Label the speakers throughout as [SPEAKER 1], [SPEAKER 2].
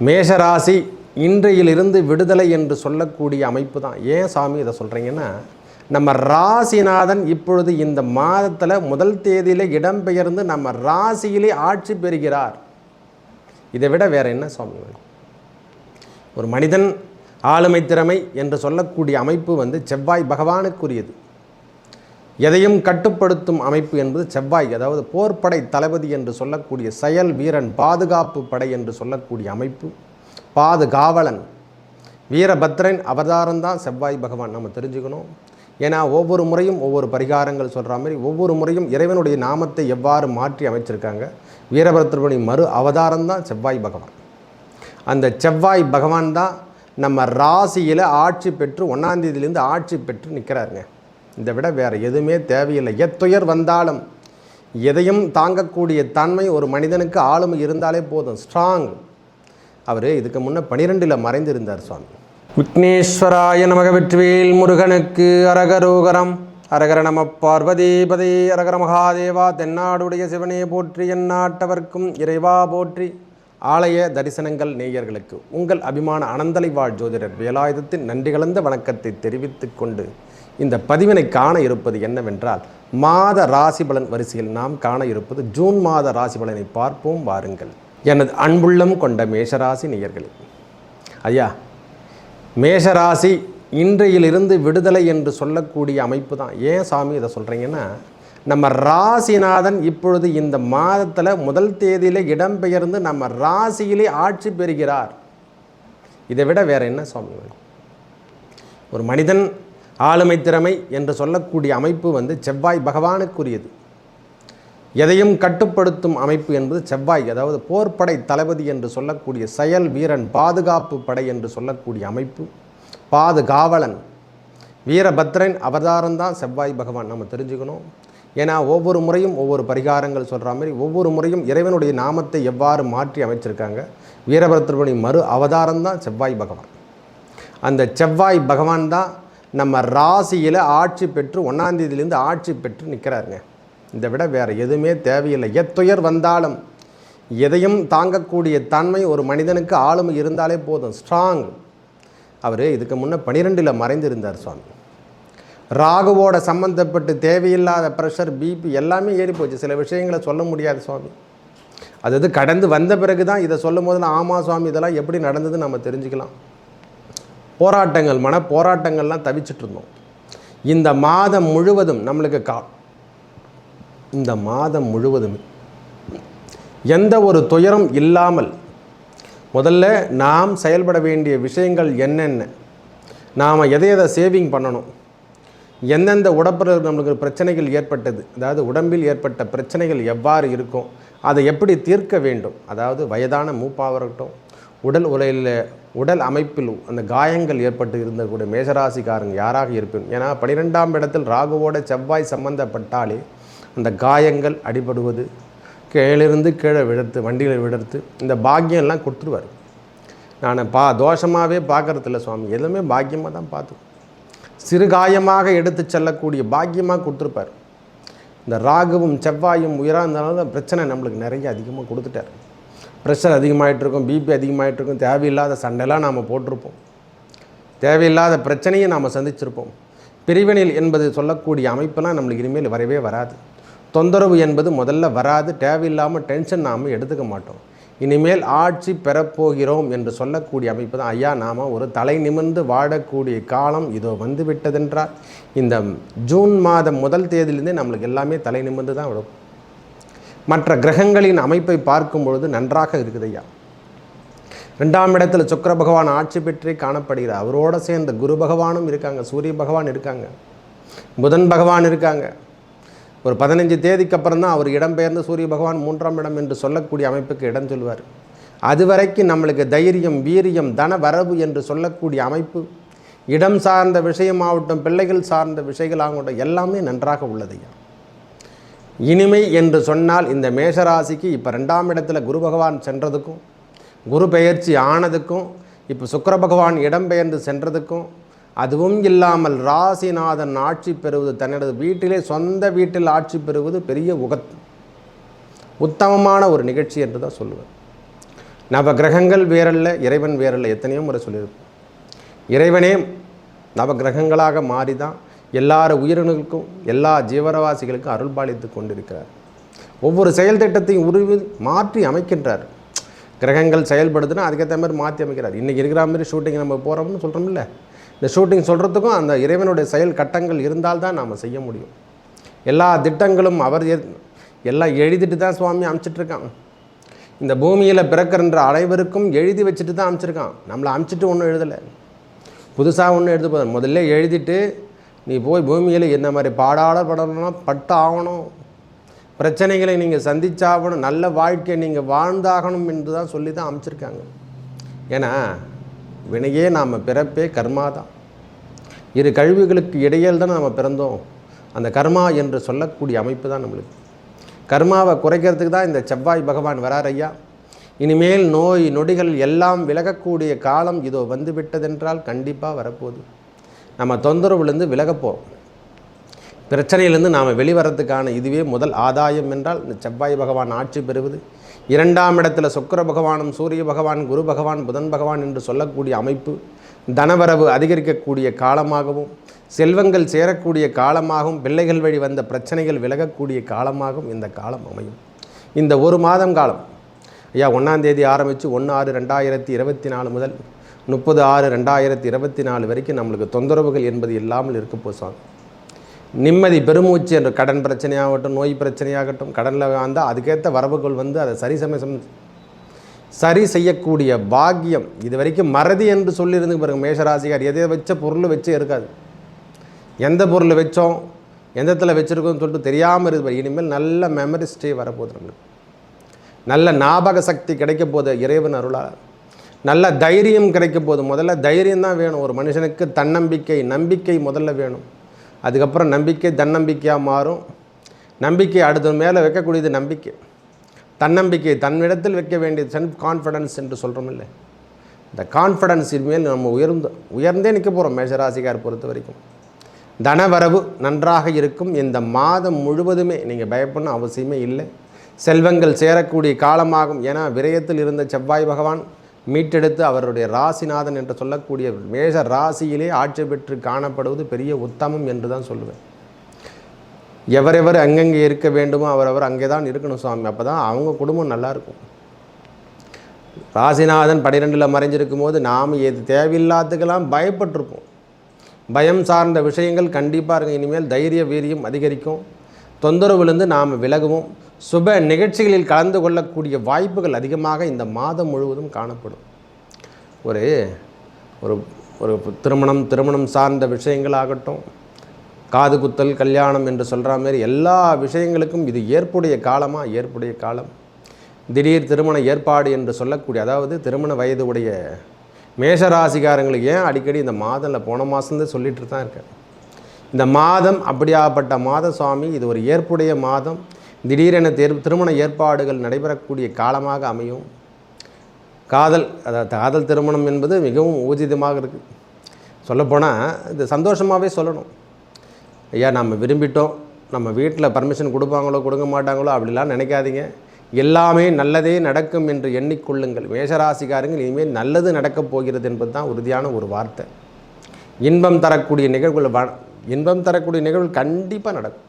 [SPEAKER 1] மேஷராசி இன்றையிலிருந்து விடுதலை என்று சொல்லக்கூடிய அமைப்பு தான். ஏன் சாமி இதை சொல்கிறீங்கன்னா, நம்ம ராசிநாதன் இப்பொழுது இந்த மாதத்தில் முதல் தேதியில் இடம்பெயர்ந்து நம்ம ராசியிலே ஆட்சி பெறுகிறார். இதை விட வேறு என்ன சுவாமி வேணும்? ஒரு மனிதன் ஆளுமை திறமை என்று சொல்லக்கூடிய அமைப்பு செவ்வாய் பகவானுக்குரியது. எதையும் கட்டுப்படுத்தும் அமைப்பு என்பது செவ்வாய், அதாவது போர்ப்படை தளபதி என்று சொல்லக்கூடிய செயல் வீரன், பாதுகாப்பு படை என்று சொல்லக்கூடிய அமைப்பு, பாதுகாவலன் வீரபத்ரன் அவதாரம்தான் செவ்வாய் பகவான். நம்ம தெரிஞ்சுக்கணும். ஏன்னா ஒவ்வொரு முறையும் ஒவ்வொரு பரிகாரங்கள் சொல்கிற மாதிரி ஒவ்வொரு முறையும் இறைவனுடைய நாமத்தை எவ்வாறு மாற்றி அமைச்சிருக்காங்க. வீரபத்ரனுடைய மறு அவதாரம்தான் செவ்வாய் பகவான். அந்த செவ்வாய் பகவான் தான் நம்ம ராசியில் ஆட்சி பெற்று 1ஆம் தேதியிலேருந்து ஆட்சி பெற்று நிற்கிறாருங்க. இதை விட வேறு எதுவுமே தேவையில்லை. எத்துயர் வந்தாலும் எதையும் தாங்கக்கூடிய தன்மை ஒரு மனிதனுக்கு ஆளுமை இருந்தாலே போதும். ஸ்ட்ராங். அவர் இதுக்கு முன்னே 12ல் மறைந்திருந்தார் சுவாமி. விக்னேஸ்வராய நமக. வெற்றிவேல் முருகனுக்கு அரகரோகரம். அரகர நம பார்வதீபதே. அரகர மகாதேவா. தென்னாடுடைய சிவனே போற்றி, எந்நாட்டவர்க்கும் இறைவா போற்றி. ஆலய தரிசனங்கள் நேயர்களுக்கு உங்கள் அபிமான அனந்தலை வாழ் ஜோதிடர் வேலாயுதத்தின் நன்றி கலந்த வணக்கத்தை தெரிவித்து கொண்டு இந்த பதிவினை காண இருப்பது என்னவென்றால், மாத ராசி பலன் வரிசையில் நாம் காண இருப்பது ஜூன் மாத ராசி பலனை பார்ப்போம் வாருங்கள். எனது அன்புள்ளம் கொண்ட மேஷராசி நேயர்களே, ஐயா, மேஷராசி இன்றையிலிருந்து விடுதலை என்று சொல்லக்கூடிய அமைப்பு தான். ஏன் சாமி இதை சொல்கிறீங்கன்னா, நம்ம ராசிநாதன் இப்பொழுது இந்த மாதத்தில் முதல் தேதியில் இடம்பெயர்ந்து நம்ம ராசியிலே ஆட்சி பெறுகிறார். இதை விட வேறு என்ன சுவாமி வேணும்? ஒரு மனிதன் ஆளுமை திறமை என்று சொல்லக்கூடிய அமைப்பு செவ்வாய் பகவானுக்குரியது. எதையும் கட்டுப்படுத்தும் அமைப்பு என்பது செவ்வாய், அதாவது போர்ப்படை தளபதி என்று சொல்லக்கூடிய செயல் வீரன், பாதுகாப்பு படை என்று சொல்லக்கூடிய அமைப்பு, பாதுகாவலன் வீரபத்ரன் அவதாரம்தான் செவ்வாய் பகவான். நம்ம தெரிஞ்சுக்கணும். ஏன்னா ஒவ்வொரு முறையும் ஒவ்வொரு பரிகாரங்கள் சொல்கிற மாதிரி ஒவ்வொரு முறையும் இறைவனுடைய நாமத்தை எவ்வாறு மாற்றி அமைச்சிருக்காங்க. வீரபத்ரனுடைய மறு அவதாரம்தான் செவ்வாய் பகவான். அந்த செவ்வாய் பகவான் தான் நம்ம ராசியில் ஆட்சி பெற்று 1ஆம் தேதியிலேருந்து ஆட்சி பெற்று நிற்கிறாருங்க. இதை விட வேறு எதுவுமே தேவையில்லை. எத்துயர் வந்தாலும் எதையும் தாங்கக்கூடிய தன்மை ஒரு மனிதனுக்கு ஆளுமை இருந்தாலே போதும். ஸ்ட்ராங். அவர் இதுக்கு முன்னே 12ல் மறைந்திருந்தார் சுவாமி. ராகுவோட சம்மந்தப்பட்டு தேவையில்லாத ப்ரெஷர், பிபி எல்லாமே ஏறி போச்சு. சில விஷயங்களை சொல்ல முடியாது சுவாமி. அது கடந்து வந்த பிறகு தான் இதை சொல்லும் போது ஆமாம் சுவாமி இதெல்லாம் எப்படி நடந்ததுன்னு நம்ம தெரிஞ்சுக்கலாம். போராட்டங்கள், மன போராட்டங்கள்லாம் தவிச்சிட்டு இருந்தோம். இந்த மாதம் முழுவதும் நம்மளுக்கு இந்த மாதம் முழுவதும் எந்த ஒரு துயரம் இல்லாமல் முதல்ல நாம் செயல்பட வேண்டிய விஷயங்கள் என்னென்ன, நாம் எதை சேவிங் பண்ணணும், எந்தெந்த உடம்பில் நம்மளுக்கு பிரச்சனைகள் ஏற்பட்டது, அதாவது உடம்பில் ஏற்பட்ட பிரச்சனைகள் எவ்வாறு இருக்கும், அதை எப்படி தீர்க்க வேண்டும், அதாவது வயதான மூப்பாக இருக்கட்டும், உடல் அமைப்பில் அந்த காயங்கள் ஏற்பட்டு இருந்தக்கூடிய மேஷராசிக்காரங்க யாராக இருப்பேன். ஏன்னா 12ஆம் இடத்தில் ராகுவோட செவ்வாய் சம்பந்தப்பட்டாலே அந்த காயங்கள் அடிபடுவது, கீழிருந்து கீழே விழுத்து, வண்டியில் விழுத்து, இந்த பாக்கியம்லாம் கொடுத்துருவார். நான் தோஷமாகவே பார்க்குறதில்ல சுவாமி, எதுவுமே பாக்கியமாக தான் பார்த்து சிறு காயமாக எடுத்து செல்லக்கூடிய பாக்கியமாக கொடுத்துருப்பார். இந்த ராகுவும் செவ்வாயும் உயராக இருந்தாலும் பிரச்சனை நம்மளுக்கு நிறைய அதிகமாக கொடுத்துட்டார். ப்ரெஷர் அதிகமாகிட்ருக்கும், பிபி அதிகமாகிட்ருக்கும், தேவையில்லாத சண்டைலாம் நாம் போட்டிருப்போம், தேவையில்லாத பிரச்சனையை நாம் சந்திச்சிருப்போம். பிரிவினையில் என்பது சொல்லக்கூடிய அமைப்பெல்லாம் நம்மளுக்கு இனிமேல் வரவே வராது. தொந்தரவு என்பது முதல்ல வராது. தேவையில்லாமல் டென்ஷன் நாம் எடுத்துக்க மாட்டோம். இனிமேல் ஆட்சி பெறப்போகிறோம் என்று சொல்லக்கூடிய அமைப்பு தான். ஐயா, நாம் ஒரு தலை நிமிர்ந்து வாழக்கூடிய காலம் இதோ வந்து விட்டதென்றால் இந்த ஜூன் மாதம் முதல் தேதியிலேருந்தே நம்மளுக்கு எல்லாமே தலை நிமிர்ந்து தான் விடும். மற்ற கிரகங்களின் அமைப்பை பார்க்கும் பொழுது நன்றாக இருக்குது ஐயா. 2ஆம் இடத்துல சுக்கிர பகவான் ஆட்சி பெற்றே காணப்படுகிறார். அவரோடு சேர்ந்த குரு பகவானும் இருக்காங்க, சூரிய பகவான் இருக்காங்க, புதன் பகவான் இருக்காங்க. ஒரு 15 தேதிக்கு அப்புறம் தான் அவர் இடம்பெயர்ந்து சூரிய பகவான் 3ஆம் இடம் என்று சொல்லக்கூடிய அமைப்புக்கு இடம் சொல்வார். அது வரைக்கும் நம்மளுக்கு தைரியம், வீரியம், தன வரவு என்று சொல்லக்கூடிய அமைப்பு, இடம் சார்ந்த விஷயமாகட்டும், பிள்ளைகள் சார்ந்த விஷயங்களாகட்டும் எல்லாமே நன்றாக உள்ளதையா. இனிமை என்று சொன்னால் இந்த மேஷராசிக்கு இப்போ 2ஆம் இடத்துல குரு பகவான் சென்றதுக்கும், குரு பெயர்ச்சி ஆனதுக்கும், இப்போ சுக்கிர பகவான் இடம்பெயர்ந்து சென்றதுக்கும், அதுவும் இல்லாமல் ராசிநாதன் ஆட்சி பெறுவது, தன்னது வீட்டிலே சொந்த வீட்டில் ஆட்சி பெறுவது பெரிய உத்தமமான ஒரு நிகழ்ச்சி என்று தான் சொல்லுவேன். நவ கிரகங்கள் வேறல்ல, இறைவன் வேறல்ல, எத்தனையோ முறை சொல்லியிருப்போம். இறைவனே நவ கிரகங்களாக மாறி தான் எல்லார உயிரினங்களுக்கும் எல்லா ஜீவரவாசிகளுக்கும் அருள்பாலித்து கொண்டிருக்கிறார். ஒவ்வொரு செயல் திட்டத்தையும் மாற்றி அமைக்கின்றார். கிரகங்கள் செயல்படுதுன்னா அதுக்கேற்ற மாதிரி மாற்றி அமைக்கிறார். இன்றைக்கி இருக்கிற மாதிரி ஷூட்டிங் நம்ம போகிறோம்னு சொல்கிறோம்ல, இந்த ஷூட்டிங் சொல்கிறதுக்கும் அந்த இறைவனுடைய செயல் கட்டங்கள் இருந்தால்தான் நாம் செய்ய முடியும். எல்லா திட்டங்களும் அவர் எல்லாம் எழுதிட்டு தான் சுவாமி அமைச்சிட்ருக்கான். இந்த பூமியில் பிறக்கின்ற அனைவருக்கும் எழுதி வச்சுட்டு தான் அமைச்சிருக்கான். நம்மளை அமைச்சிட்டு ஒன்றும் எழுதலை, புதுசாக ஒன்றும் எழுத போதும். முதல்ல எழுதிட்டு நீ போய் பூமியில் என்ன மாதிரி பாடாளர் படணும்னா பட்டு ஆகணும், பிரச்சனைகளை நீங்கள் சந்திச்சாகணும், நல்ல வாழ்க்கையை நீங்கள் வாழ்ந்தாகணும் என்று தான் சொல்லி தான் அமைச்சிருக்காங்க. ஏன்னா வினையே நாம் பிறப்பே கர்மா தான். இரு கழிவுகளுக்கு இடையில் தான் நம்ம பிறந்தோம். அந்த கர்மா என்று சொல்லக்கூடிய அமைப்பு தான் நம்மளுக்கு. கர்மாவை குறைக்கிறதுக்கு தான் இந்த செவ்வாய் பகவான் வரார் ஐயா. இனிமேல் நோய் நொடிகள் எல்லாம் விலகக்கூடிய காலம் இதோ வந்து விட்டதென்றால் கண்டிப்பாக வரப்போகுது. நம்ம தொந்தரவுலேருந்து விலகப்போம், பிரச்சனையிலேருந்து நாம் வெளிவரத்துக்கான இதுவே முதல் ஆதாயம் என்றால் இந்த செவ்வாய் பகவான் ஆட்சி பெறுவது. 2ஆம் இடத்துல சுக்கிர பகவானும் சூரிய பகவான் குரு பகவான் புதன் பகவான் என்று சொல்லக்கூடிய அமைப்பு தனவரவு அதிகரிக்கக்கூடிய காலமாகவும், செல்வங்கள் சேரக்கூடிய காலமாகவும், பிள்ளைகள் வழி வந்த பிரச்சனைகள் விலகக்கூடிய காலமாகவும் இந்த காலம் அமையும். இந்த ஒரு மாதம் காலம் ஐயா 1ஆம் தேதி ஆரம்பித்து 1/6/2024 முதல் 30/6/2024 வரைக்கும் நம்மளுக்கு தொந்தரவுகள் என்பது இல்லாமல் இருக்க போசாங்க. நிம்மதி பெருமூச்சு என்ற கடன் பிரச்சனையாகட்டும், நோய் பிரச்சனையாகட்டும், கடனில் வந்தால் அதுக்கேற்ற வரவுகள் வந்து அதை சரி செய்யக்கூடிய பாக்கியம். இது வரைக்கும் மறதி என்று சொல்லியிருந்து பாருங்கள் மேஷராசிகார், எதை வச்ச பொருள் வச்சே இருக்காது. எந்த பொருள் வச்சோம் எந்த இடத்துல வச்சுருக்கோம்னு சொல்லிட்டு தெரியாமல் இருக்குது. இனிமேல் நல்ல மெமரி ஸ்டே வரப்போகுது, நம்மளுக்கு நல்ல ஞாபக சக்தி கிடைக்க போகுது இறைவன் அருளால். நல்ல தைரியம் கிடைக்க போகுது. முதல்ல தைரியம் தான் வேணும் ஒரு மனுஷனுக்கு. தன்னம்பிக்கை நம்பிக்கை முதல்ல வேணும். அதுக்கப்புறம் நம்பிக்கை தன்னம்பிக்கையாக மாறும். நம்பிக்கை அடுத்த மேலே வைக்கக்கூடியது நம்பிக்கை. தன்னம்பிக்கை தன்னிடத்தில் வைக்க வேண்டியது செல்ஃப் கான்ஃபிடன்ஸ் என்று சொல்கிறோம் இல்லை, இந்த கான்ஃபிடன்ஸ் இனிமேல் நம்ம உயர்ந்தே நிற்க போகிறோம். மேஷராசிக்கார் பொறுத்த வரைக்கும் தனவரவு நன்றாக இருக்கும். இந்த மாதம் முழுவதுமே நீங்கள் பயப்படணும் அவசியமே இல்லை. செல்வங்கள் சேரக்கூடிய காலமாகும். ஏன்னா விரயத்தில் இருந்த செவ்வாய் பகவான் மீட்டெடுத்து அவருடைய ராசிநாதன் என்று சொல்லக்கூடிய மேஷ ராசியிலே ஆட்சி பெற்று காணப்படுவது பெரிய உத்தமம் என்று தான் சொல்லுவேன். எவரெவர் அங்கங்கே இருக்க வேண்டுமோ அவரவர் அங்கே தான் இருக்கணும் சுவாமி. அப்போ தான் அவங்க குடும்பம் நல்லாயிருக்கும். ராசிநாதன் 12ல் மறைஞ்சிருக்கும் போது நாம் எது தேவையில்லாததுக்கெல்லாம் பயப்பட்டிருப்போம். பயம் சார்ந்த விஷயங்கள் கண்டிப்பாக இருக்கும். இனிமேல் தைரிய வீரியம் அதிகரிக்கும். தொந்தரவுலேருந்து நாம் விலகுவோம். சுப நிகழ்ச்சிகளில் கலந்து கொள்ளக்கூடிய வாய்ப்புகள் அதிகமாக இந்த மாதம் முழுவதும் காணப்படும். ஒரு ஒரு ஒரு திருமணம் சார்ந்த விஷயங்களாகட்டும், காது குத்தல் கல்யாணம் என்று சொல்கிற மாதிரி எல்லா விஷயங்களுக்கும் இது ஏற்புடைய காலம். திடீர் திருமண ஏற்பாடு என்று சொல்லக்கூடிய, அதாவது திருமண வயது உடைய மேஷராசிக்காரங்களுக்கு ஏன் அடிக்கடி இந்த மாதம் போன மாதம்தான் சொல்லிட்டு தான் இருக்கேன். இந்த மாதம் அப்படியாப்பட்ட மாதம் சுவாமி. இது ஒரு ஏற்புடைய மாதம். திடீரென திருமண ஏற்பாடுகள் நடைபெறக்கூடிய காலமாக அமையும். காதல் திருமணம் என்பது மிகவும் ஊர்ஜிதமாக இருக்குது. சொல்லப்போனால் இது சந்தோஷமாகவே சொல்லணும். ஐயா நம்ம விரும்பிட்டோம், நம்ம வீட்டில் பர்மிஷன் கொடுப்பாங்களோ கொடுக்க மாட்டாங்களோ அப்படிலாம் நினைக்காதீங்க. எல்லாமே நல்லதே நடக்கும் என்று எண்ணிக்கொள்ளுங்கள். மேஷராசிக்காரங்கள் இனிமேல் நல்லது நடக்கப் போகிறது என்பது தான் உறுதியான ஒரு வார்த்தை. இன்பம் தரக்கூடிய நிகழ்வுகள் கண்டிப்பாக நடக்கும்.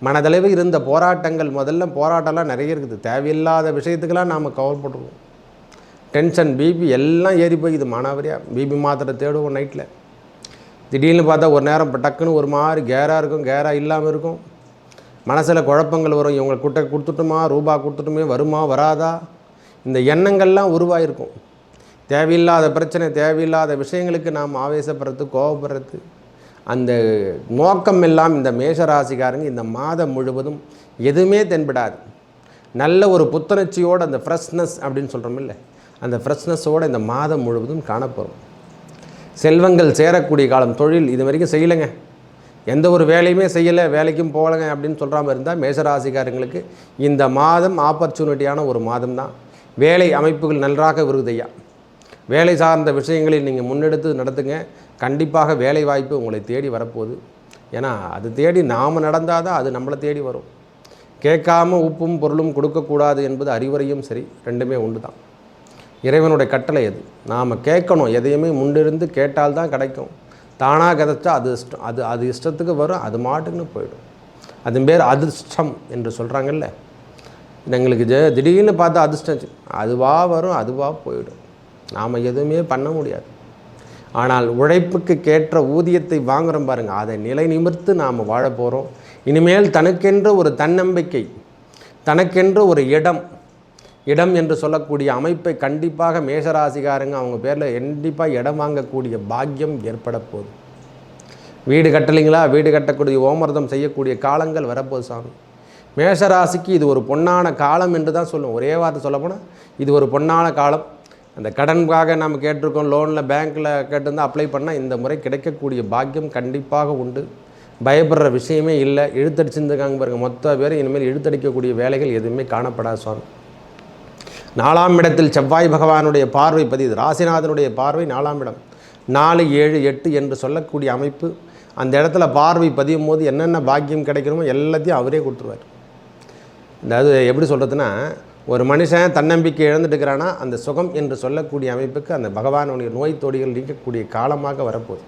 [SPEAKER 1] மனதளவு இருந்த போராட்டம்லாம் நிறைய இருக்குது. தேவையில்லாத விஷயத்துக்கெல்லாம் நாம் கவலைப்படுவோம். டென்ஷன் பிபி எல்லாம் ஏறி போய் இது மானாவரியாக பிபி மாத்திரை தேடுவோம். நைட்டில் திடீர்னு பார்த்தா ஒரு நேரம் டக்குன்னு ஒரு மாதிரி கேராக இருக்கும், கேராக இல்லாமல் இருக்கும். மனசில் குழப்பங்கள் வரும். இவங்களை கொடுத்துட்டுமா, ரூபா கொடுத்துட்டுமே, வருமா வராதா, இந்த எண்ணங்கள்லாம் உருவாயிருக்கும். தேவையில்லாத பிரச்சனை, தேவையில்லாத விஷயங்களுக்கு நாம் ஆவேசப்படுறது, கோபப்படுறது, அந்த நோக்கம் எல்லாம் இந்த மேஷராசிக்காரங்க இந்த மாதம் முழுவதும் எதுவுமே தென்படாது. நல்ல ஒரு புத்துணர்ச்சியோடு அந்த ஃப்ரெஷ்னஸ் அப்படின்னு சொல்கிறோம் இல்லை, அந்த ஃப்ரெஷ்னஸோடு இந்த மாதம் முழுவதும் காணப்போகிறோம். செல்வங்கள் சேரக்கூடிய காலம். தொழில் இது வரைக்கும் செய்யலைங்க, எந்த ஒரு வேலையுமே செய்யலை, வேலைக்கும் போகலைங்க அப்படின்னு சொல்கிறாமல் இருந்தால் மேஷராசிக்காரங்களுக்கு இந்த மாதம் ஆப்பர்ச்சுனிட்டியான ஒரு மாதம் தான். வேலை அமைப்புகள் நன்றாக வருதையா. வேலை சார்ந்த விஷயங்களில் நீங்கள் முன்னெடுத்து நடத்துங்க. கண்டிப்பாக வேலை வாய்ப்பு உங்களை தேடி வரப்போகுது. ஏன்னா அது தேடி நாம் நடந்தால் தான் அது நம்மளை தேடி வரும். கேட்காம உப்பும் பொருளும் கொடுக்கக்கூடாது என்பது அறிவுரையும் சரி, ரெண்டுமே ஒன்று தான். இறைவனுடைய கட்டளை அது. நாம் கேட்கணும், எதையுமே முன்னிருந்து கேட்டால்தான் கிடைக்கும். தானாக கிடச்சா அது இஷ்டம், அது இஷ்டத்துக்கு வரும், அது மாட்டுக்குன்னு போயிடும். அது பேர் அதிர்ஷ்டம் என்று சொல்கிறாங்கல்ல. எங்களுக்கு திடீர்னு பார்த்தா அதிர்ஷ்டம் அதுவாக வரும், அதுவாக போயிடும். நாம் எதுவுமே பண்ண முடியாது. ஆனால் உழைப்புக்கு கேட்ட ஊதியத்தை வாங்குகிறோம் பாருங்கள், அதை நிலை நிமிர்த்து நாம் வாழ போகிறோம். இனிமேல் தனக்கென்ற ஒரு தன்னம்பிக்கை, தனக்கென்ற ஒரு இடம் என்று சொல்லக்கூடிய அமைப்பை கண்டிப்பாக மேஷராசிக்காரங்க அவங்க பேரில் கண்டிப்பாக இடம் வாங்கக்கூடிய பாக்கியம் ஏற்பட போகுது. வீடு கட்டலைங்களா, வீடு கட்டக்கூடிய ஓமர்தம் செய்யக்கூடிய காலங்கள் வரப்போகுது சாமி. மேஷராசிக்கு இது ஒரு பொன்னான காலம் என்று தான் சொல்லுவோம். ஒரே வார்த்தை சொல்லப்போனால் இது ஒரு பொன்னான காலம். அந்த கடனுக்காக நம்ம கேட்டிருக்கோம், லோனில் பேங்க்கில் கேட்டிருந்தால் அப்ளை பண்ணால் இந்த முறை கிடைக்கக்கூடிய பாக்கியம் கண்டிப்பாக உண்டு. பயப்படுற விஷயமே இல்லை. இழுத்தடிச்சிருந்துருக்காங்க பாருங்கள், மொத்த பேர் இனிமேல் இழுத்தடிக்கக்கூடிய வேலைகள் எதுவுமே காணப்படாது சுவாமி. 4ஆம் இடத்தில் செவ்வாய் பகவானுடைய பார்வை பதியுது. ராசிநாதனுடைய பார்வை 4ஆம் இடம், 4, 7, 8 என்று சொல்லக்கூடிய அமைப்பு. அந்த இடத்துல பார்வை பதியும் போது என்னென்ன பாக்கியம் கிடைக்கணுமோ எல்லாத்தையும் அவரே கொடுத்துருவார். அதாவது எப்படி சொல்கிறதுனா, ஒரு மனுஷன் தன்னம்பிக்கை இழந்துட்டுக்கிறான்னா அந்த சுகம் என்று சொல்லக்கூடிய அமைப்புக்கு அந்த பகவானுடைய நோய் தோடிகள் நீக்கக்கூடிய காலமாக வரப்போகுது.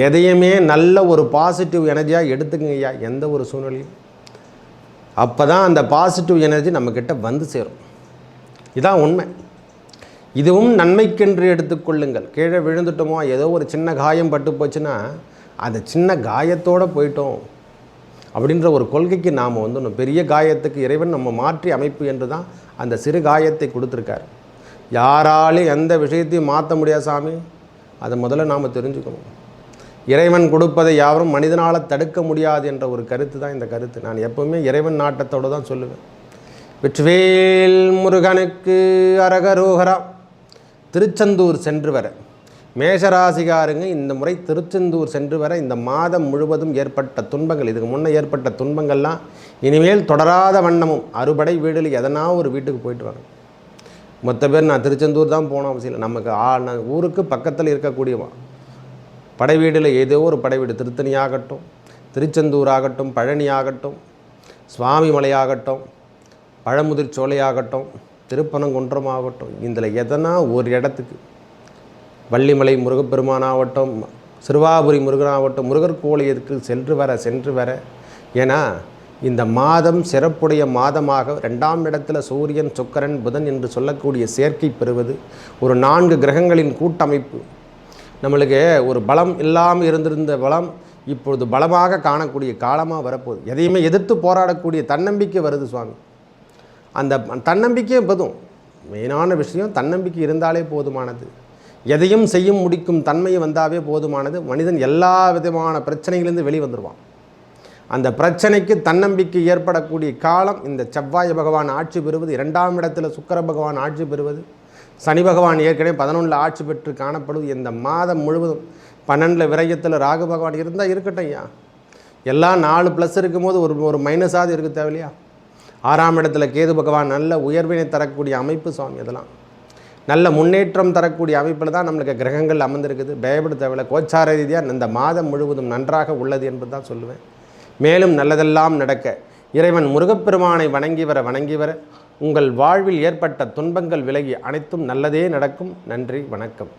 [SPEAKER 1] எதையுமே நல்ல ஒரு பாசிட்டிவ் எனர்ஜியாக எடுத்துக்கங்க ஐயா, எந்த ஒரு சூழ்நிலையும். அப்போ தான் அந்த பாசிட்டிவ் எனர்ஜி நம்மக்கிட்ட வந்து சேரும். இதான் உண்மை. இதுவும் நன்மைக்கென்று எடுத்துக்கொள்ளுங்கள். கீழே விழுந்துட்டோமோ, ஏதோ ஒரு சின்ன காயம் பட்டு போச்சுன்னா அந்த சின்ன காயத்தோடு போயிட்டோம் அப்படின்ற ஒரு கொள்கைக்கு நாம் வந்துடணும். பெரிய காயத்துக்கு இறைவன் நம்ம மாற்றி அமைப்பு என்று தான் அந்த சிறு காயத்தை கொடுத்துருக்கார். யாராலையும் எந்த விஷயத்தையும் மாற்ற முடியாது சாமி, அதை முதல்ல நாம் தெரிஞ்சுக்கணும். இறைவன் கொடுப்பதை யாரும் மனிதனால் தடுக்க முடியாது என்ற ஒரு கருத்து தான் இந்த கருத்து. நான் எப்போவுமே இறைவன் நாட்டத்தோடு தான் சொல்லுவேன். வெற்றிவேல் முருகனுக்கு அரகரோகரா. திருச்செந்தூர் சென்று வர மேஷராசிகாரங்க இந்த முறை திருச்செந்தூர் சென்று வர இந்த மாதம் முழுவதும் ஏற்பட்ட துன்பங்கள், இதுக்கு முன்னே ஏற்பட்ட துன்பங்கள்லாம் இனிமேல் தொடராத வண்ணமும் அறுபடை வீடில் எதனா ஒரு வீட்டுக்கு போயிட்டு வாங்க. மொத்த பேர் நான் திருச்செந்தூர் தான் போன அவசியம் இல்லை. நமக்கு ஊருக்கு பக்கத்தில் இருக்கக்கூடிய படை வீடில் ஏதோ ஒரு படை வீடு, திருத்தணி ஆகட்டும், திருச்செந்தூர் ஆகட்டும், பழனி ஆகட்டும், சுவாமி மலையாகட்டும், பழமுதிர் சோலையாகட்டும், திருப்பனங்குன்றம் ஆகட்டும், இதில் எதனா ஒரு இடத்துக்கு வள்ளிமலை முருகப்பெருமானாகட்டும், சிறுவாபுரி முருகனாகட்டும், முருகர் கோயிலுக்கு சென்று வர. ஏன்னா இந்த மாதம் சிறப்புடைய மாதமாக 2ஆம் இடத்துல சூரியன், சுக்கிரன், புதன் என்று சொல்லக்கூடிய சேர்க்கை பெறுவது, ஒரு 4 கிரகங்களின் கூட்டமைப்பு. நம்மளுக்கு ஒரு பலம் இல்லாமல் இருந்திருந்த பலம் இப்பொழுது பலமாக காணக்கூடிய காலமாக வரப்போகுது. எதையுமே எதிர்த்து போராடக்கூடிய தன்னம்பிக்கை வருது சுவாமி. அந்த தன்னம்பிக்கையே போதும். மெயினான விஷயம் தன்னம்பிக்கை இருந்தாலே போதுமானது. எதையும் செய்யும் முடிக்கும் தன்மை வந்தாவே போதுமானது. மனிதன் எல்லா விதமான பிரச்சனைகளிலிருந்து வெளிவந்துடுவான். அந்த பிரச்சனைக்கு தன்னம்பிக்கை ஏற்படக்கூடிய காலம் இந்த செவ்வாய் பகவான் ஆட்சி பெறுவது, 2ஆம் இடத்துல சுக்கிர பகவான் ஆட்சி பெறுவது, சனி பகவான் ஏற்கனவே 11ல் ஆட்சி பெற்று காணப்படுவது. இந்த மாதம் முழுவதும் 12ல் விரயத்தில் ராகு பகவான் இருந்தால் இருக்கட்டும் ஐயா. எல்லாம் 4 ப்ளஸ் இருக்கும்போது ஒரு மைனஸாவது இருக்க தேவையில்லையா? 6ஆம் இடத்துல கேது பகவான் நல்ல உயர்வினை தரக்கூடிய அமைப்பு சுவாமி. அதெல்லாம் நல்ல முன்னேற்றம் தரக்கூடிய அமைப்பில் தான் நம்மளுக்கு கிரகங்கள் அமர்ந்திருக்குது. பயப்பட தேவையில்லை. கோச்சார ரீதியாக இந்த மாதம் முழுவதும் நன்றாக உள்ளது என்பது தான் சொல்லுவேன். மேலும் நல்லதெல்லாம் நடக்க இறைவன் முருகப்பெருமானை வணங்கி வர உங்கள் வாழ்வில் ஏற்பட்ட துன்பங்கள் விலகி அனைத்தும் நல்லதே நடக்கும். நன்றி, வணக்கம்.